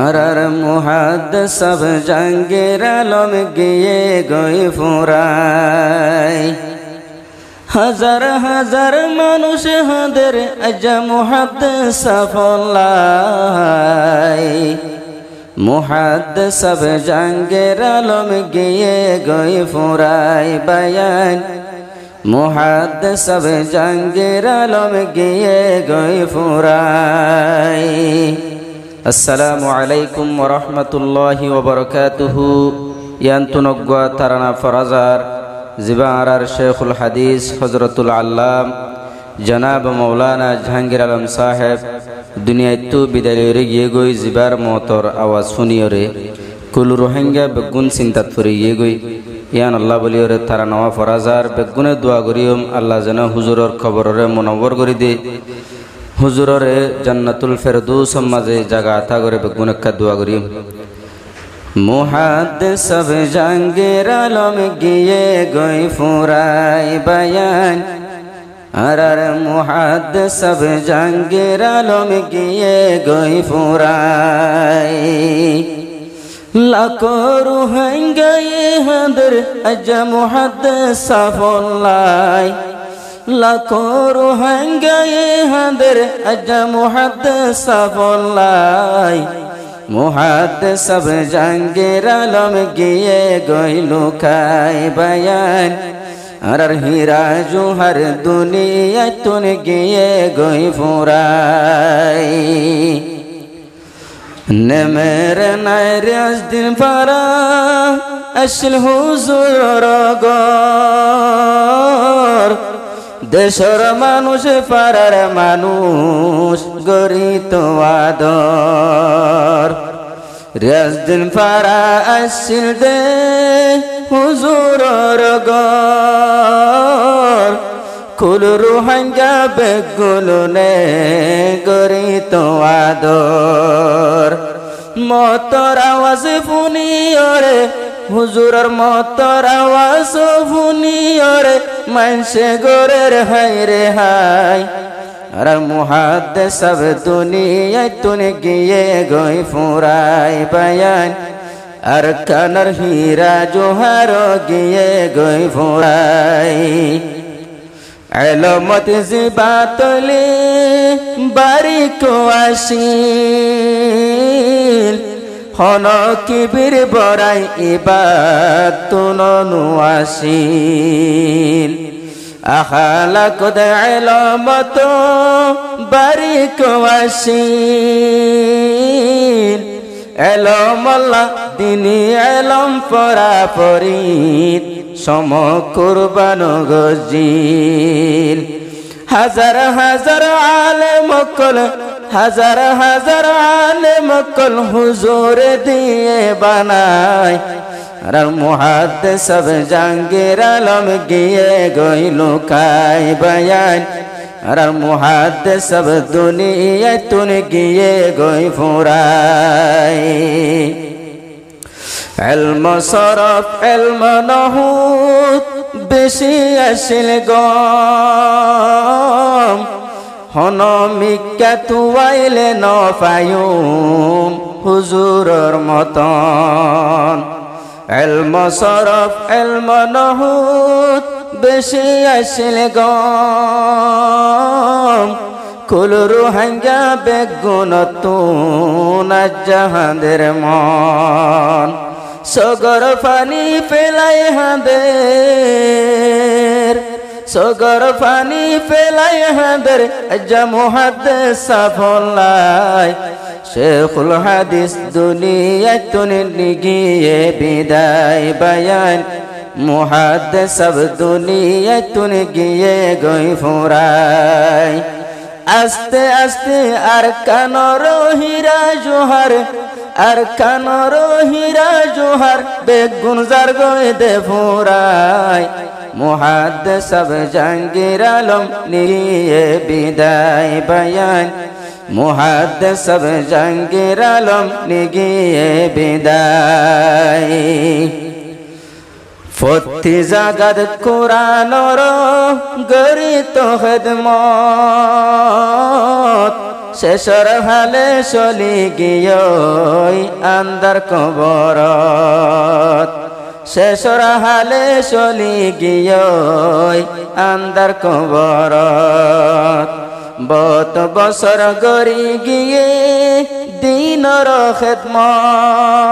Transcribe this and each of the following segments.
আর মুহাদ্দিস সব জাহাঙ্গীর আলম গিয়ে গই ফুরাই হাজার হাজার মানুষ হাদের আজ মুহাদ্দিস সাফল্লাই মুহাদ্দিস সব জাহাঙ্গীর আলম গিয়ে গই ফুরাই বায়ান মুহাদ্দিস সব জাহাঙ্গীর আলম গিয়ে গই ফুরাই। আসসালামু আলাইকুম ওয়া রাহমাতুল্লাহি ওয়া বারাকাতুহু। ইয়ান্তুনগ্গা তারানা ফরাজার জিবারার শেখুল হাদিস হযরতুল আল্লাম জনাব মৌলানা জাহাঙ্গীর আলম সাহেব দুনিয়ায় বিদায় গিয়ে গই জিবার মতর আওয়াজ শুনিয়রে কুল রোহিঙ্গা বেগুন চিন্তাত ফুরে গিয়ে গই ইয়ান আল্লাহ বলিয়রে তারা নওয়া ফরাজার বেগুনে দোয়া করিয়ম আল্লাহ যেন হুজুরর খবররে মুনাওয়ার করে দে হুজুররে জান্নাতুল ফেরদৌস মাঝে জায়গা আতা করে বেগুনকা দোয়া করিয়ম। মুহাদ্দিস সব জাহাঙ্গীর আলম গিয়ে গই ফুরাই বায়ান আর মুহাদ্দিস সব জাহাঙ্গীর আলম গিয়ে গই ফুরাই লাখো রোহিঙ্গা হাদের আজ মুহাদ্দিস সাফল্লাই লাখো রোহিঙ্গা হাদের আজ মুহাদ্দিস সাফল্লাই মুহাদ্দিস সব জাহাঙ্গীর আলম গিয়ে গই লুকাই বায়ান আর হীরা জোহর দুনিয়ায় তুন গিয়ে গই ফুরাই নেমের নাইরাজ দিন পারা আসল হুজুর গর দেশর মানুষ পারার মানুষ গরিত আদর রিয়াজ দিন পারা আসল দে হুজুর গর কুল রোহিঙ্গা বেগুনে গরিত আদর মতর আওয়াজ ফুনিয়রে হুজুরর মতর আওয়াজ ফুনিয়রে মানসে গোরের হাই রে হাই আর মুহাদ্দিস সব দুনিয়ায় তুন গিয়ে গই ফুরাই বায়ান আর কানার হীরা জোহর গিয়ে গই ফুরাই এলমত জিবাতলে বারিক আসিল হন কিবির বরাই ইবাদ তুননু আসিল আখালা কদ এলমত বারিক আসিল এলম আল্লাহ দিনী এলম পরা পরিত সম কুরবান গজিল হাজার হাজার আলেম কল হাজার হাজার আলেম কল হুজুর দিয়ে বানায় আর মুহাদ্দিস সব জাহাঙ্গীর আলম গিয়ে গই লুকাই বায়ান আর মুহাদ্দিস সব দুনিয়ায় তুন গিয়ে গই ফুরাই ইলম সরফ ইলম নহুত বেশি আসিল গম হন মিক্কা তুয়াইলে ন পায়ুম হুজুরর মতন ইলম সরফ ইলম নহুত বেশি আসিল গম কুল রোহিঙ্গা বেগুনতুন আজ জাহাদের মন সগর পানি পেলাই হাদের সগর পানি পেলাই হাদের আজ মুহাদ্দিস সাফল্লাই শেখুল হাদিস দুনিয়ায় তুন গিয়ে বিদায় বায়ান মুহাদ্দিস সব দুনিয়ায় তুন গিয়ে গই ফুরাই আস্তে আস্তে আর কানর হীরা জোহর আর কানর হীরা জোহর বেগুন জার গই দে ফুরাই মুহাদ্দিস সব জাহাঙ্গীর আলম নিয়ে বিদায় বায়ান মুহাদ্দিস সব জাহাঙ্গীর আলম নিয়ে বিদায় প্রতি জাগাত কোরআনর গরিত খিদমত শেষর হালে চলি গিয়ই আন্দার কবরত শেষর হালে চলি গিয়ই আন্দার কবরত বহুত বছর গড়ি গিয়ে দিনর খেদমত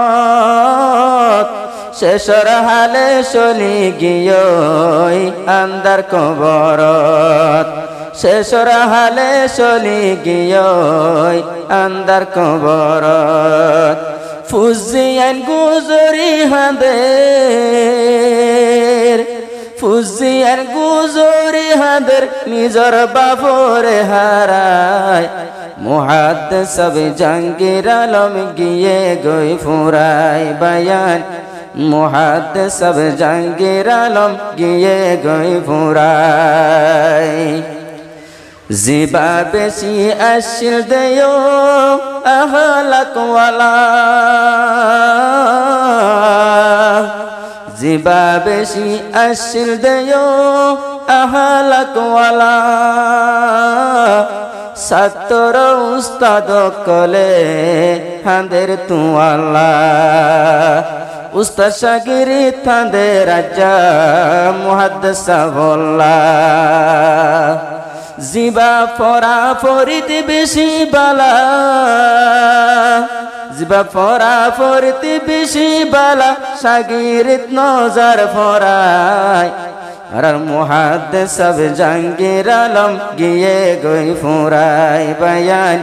শেষর হালে চলি গিয়ই আন্দার কবরত শেষর হালে চলি গিয়ই আন্দার কবরত ফুজিয়ান গুজরি হাঁদের ফুজিয়ান গুজরি হাঁদের নিজর বাপরে হারায় মুহাদ্দিস জাহাঙ্গীর আলম গিয়ে গই ফুরায় বায়ান মুহাদ্দিস জাহাঙ্গীর আলম গিয়ে গই ফুরায় জিবা বেশি আসিল দেও আহলাকওয়ালা জিবা বেশি আসিল দেও আহলাকওয়ালা ছাত্র উস্তাদ কলে হাঁদের তুয়ালা উস্তাদ শাগিরি থাঁদের রাজা মুহাদ্দিস বল্লা জিবা পরা ফরিতে বেশি বালা জিবা পরা ফরিতে বেশি বালা শাগিরিত নজর ফরায় আর মুহাদ্দিস জাহাঙ্গীর আলম গিয়ে গই ফুরায় বায়ান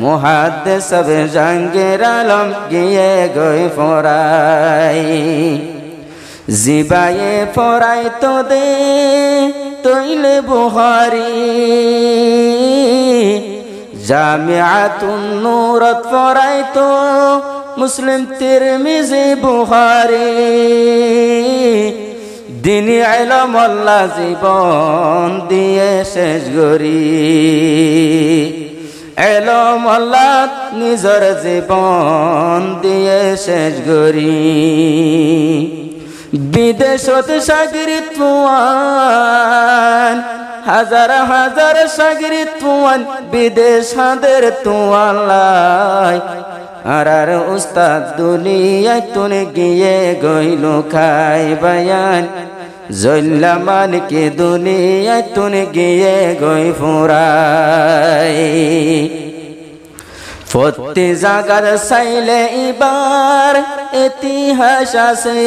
মুহাদ্দিস জাহাঙ্গীর আলম গিয়ে গই ফুরায় জিবায়ে ফরাই তো দে তৈলে বুখারী জামিআতুন নূরত ফরাই তো মুসলিম তিরমিজি বুখারী দিনী ইলম আল্লাহ জীবন দিয়ে শেষ গরি ইলম আল্লাহ নিজর জীবন দিয়ে শেষ গরি বিদেশত শাগিরিদ তুয়ান হাজার হাজার শাগিরিদ তুয়ান বিদেশ হাঁদের তুয়ালাই আর উস্তাদ দুনিয়ায় তুনে গিয়ে গইল খাই বায়ান জল্লা মালিকে দুনিয়ায় তুনে গিয়ে গই ফুরাই প্রতি জাগার চাইলে এবার ইতিহাস আছে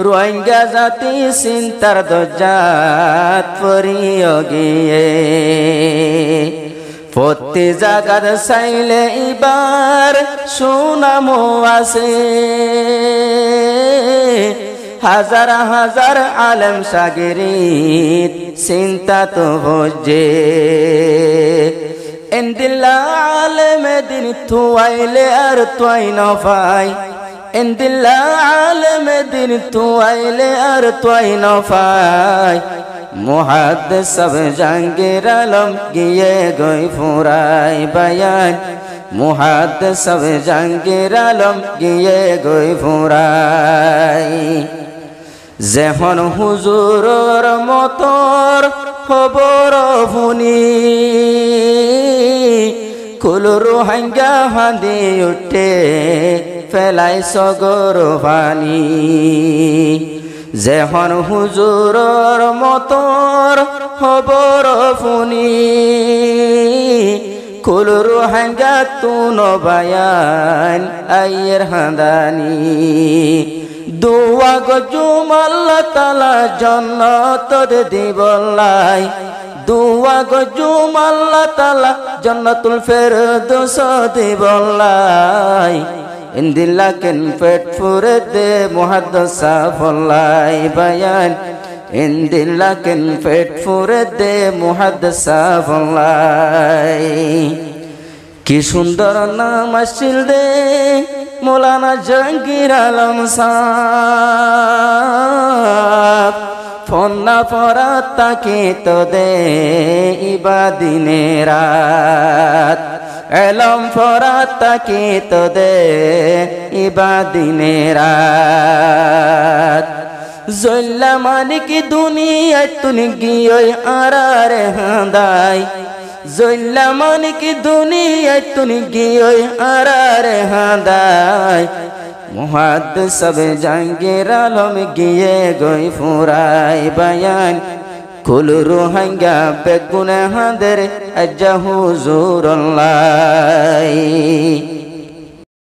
রোহিঙ্গা জাতি চিন্তার দরজাত পড়িয়া গিয়ে প্রতি জাগার চাইলে এবার সুনামও আছে হাজার হাজার আলেম শাগিরিদ চিন্তা তো বুঝে এন্দিল্লা আলেমে দিন তুয়াইলে আর তুয়াই নফাই এন্দিল্লা আলেমে দিন তুয়াইলে আর তুয়াই নফাই মুহাদ্দিস জাহাঙ্গীর আলম গিয়ে গই ফুরাই বায়ান মুহাদ্দিস জাহাঙ্গীর আলম গিয়ে গই ফুরাই যেহন হুজুরর মতর খবর শুনি কুল রোহিঙ্গা হাঁদি উঠে ফেলাই সগর পানি যেহন হুজুরর মতর খবর শুনি কুল রোহিঙ্গা তুন বায়ান আইয়ের হাঁদানি দোয়া গজুম আল্লাহ তাআলা জান্নাত দিবল্লাই দোয়া গজুম আল্লাহ তাআলা জান্নাতুল ফেরদৌস দিবল্লাই ইন্দিল্লা কেন পেট ফুরে দে মুহাদ্দিস ফল্লাই বায়ান ইন্দিল্লা কেন পেট ফুরে দে মুহাদ্দিস ফল্লাই কি সুন্দর নাম আসিল দে মৌলানা জাহাঙ্গীর আলম সাহেব ফোন না পড়া তাকে তো দে ইবাদিনে রাত এলম পড়া তাকে তো দে ইবাদিনে রাত জল্লা মানিক দুনিয়ায় তুনি গিয়ে আরারে হাঁদাই জল্লা মানিক দুনিয়ায় তুনি গিয়ে আরারে হাঁদাই মুহাদ্দিস সব জাহাঙ্গীর আলম গিয়ে গই ফুরাই বায়ান কুল রোহিঙ্গা বেগুনাহাদের আজ্জা হুজুরুল্লাহ